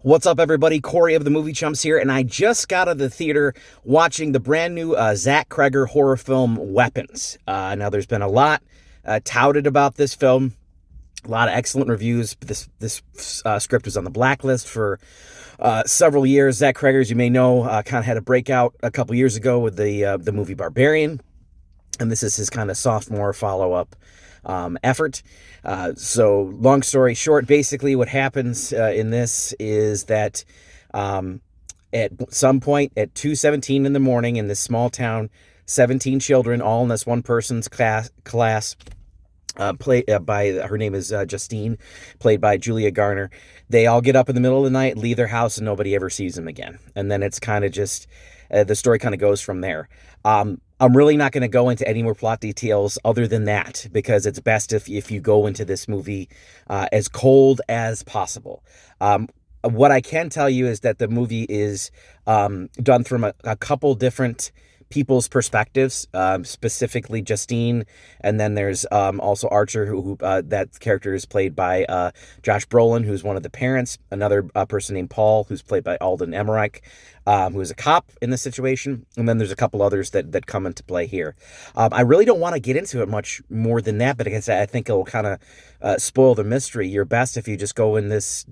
What's up, everybody? Corey of the Movie Chumps here, and I just got out of the theater watching the brand new Zach Cregger horror film, Weapons. Now, there's been a lot touted about this film, a lot of excellent reviews. This script was on the blacklist for several years. Zach Cregger, as you may know, kind of had a breakout a couple years ago with the movie Barbarian, and this is his kind of sophomore follow-up effort. So long story short, basically what happens in this is that at some point at 2:17 in the morning in this small town, 17 children, all in this one person's class played by, her name is Justine, played by Julia Garner. They all get up in the middle of the night, leave their house, and nobody ever sees them again. And then it's kind of just, the story kind of goes from there. I'm really not going to go into any more plot details other than that, because it's best if you go into this movie as cold as possible. What I can tell you is that the movie is done from a couple different people's perspectives, specifically Justine, and then there's also Archer, who that character is played by Josh Brolin, who's one of the parents, another person named Paul, who's played by Alden Ehrenreich, who is a cop in this situation, and then there's a couple others that come into play here. I really don't want to get into it much more than that, but I think it will kind of spoil the mystery. You're best if you just go into this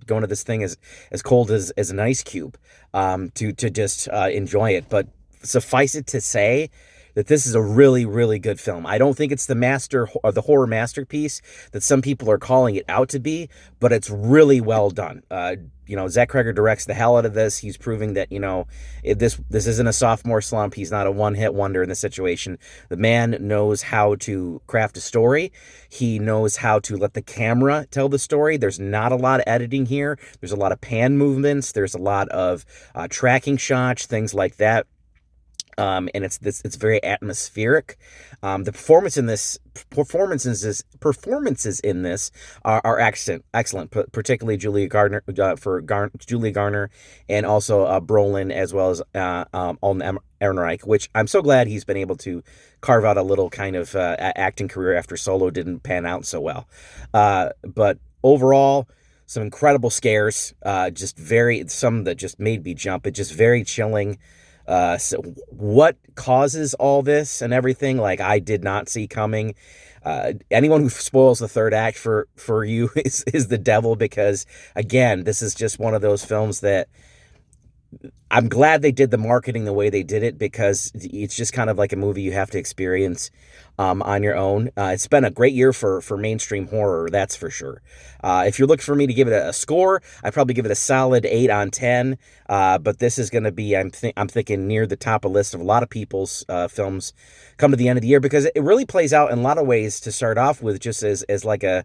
thing as cold as an ice cube, to just enjoy it. But suffice it to say that this is a really, really good film. I don't think it's the horror masterpiece that some people are calling it out to be, but it's really well done. Zach Cregger directs the hell out of this. He's proving that, this isn't a sophomore slump. He's not a one-hit wonder in this situation. The man knows how to craft a story. He knows how to let the camera tell the story. There's not a lot of editing here. There's a lot of pan movements. There's a lot of tracking shots, things like that. And it's very atmospheric. The performances in this are excellent, particularly Julia Garner Julia Garner, and also Brolin, as well as Alden Ehrenreich, which I'm so glad he's been able to carve out a little kind of acting career after Solo didn't pan out so well. But overall, some incredible scares. Some that just made me jump. It's just very chilling. So what causes all this and everything, I did not see coming. Anyone who spoils the third act for you is the devil, because, again, this is just one of those films that I'm glad they did the marketing the way they did it, because it's just kind of like a movie you have to experience on your own. It's been a great year for mainstream horror, that's for sure. If you're looking for me to give it a score, I'd probably give it a solid 8 on 10. But this is going to be, I'm thinking, near the top of the list of a lot of people's films come to the end of the year, because it really plays out in a lot of ways to start off with, just as like a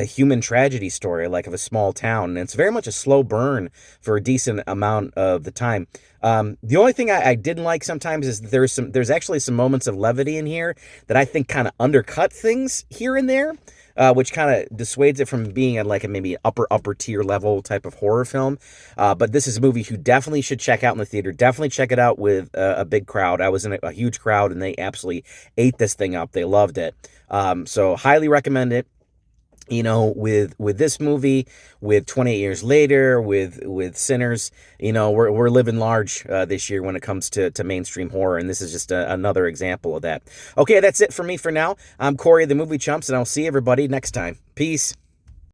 human tragedy story, like of a small town. And it's very much a slow burn for a decent amount of the time. The only thing I didn't like sometimes is that there's actually some moments of levity in here that I think kind of undercut things here and there, which kind of dissuades it from being at like a maybe upper tier level type of horror film. But this is a movie you definitely should check out in the theater. Definitely check it out with a big crowd. I was in a huge crowd, and they absolutely ate this thing up. They loved it. So highly recommend it. With this movie, with 28 Years Later, with Sinners, we're living large this year when it comes to mainstream horror, and this is just another example of that. Okay, that's it for me for now. I'm Corey of the Movie Chumps, and I'll see everybody next time. Peace.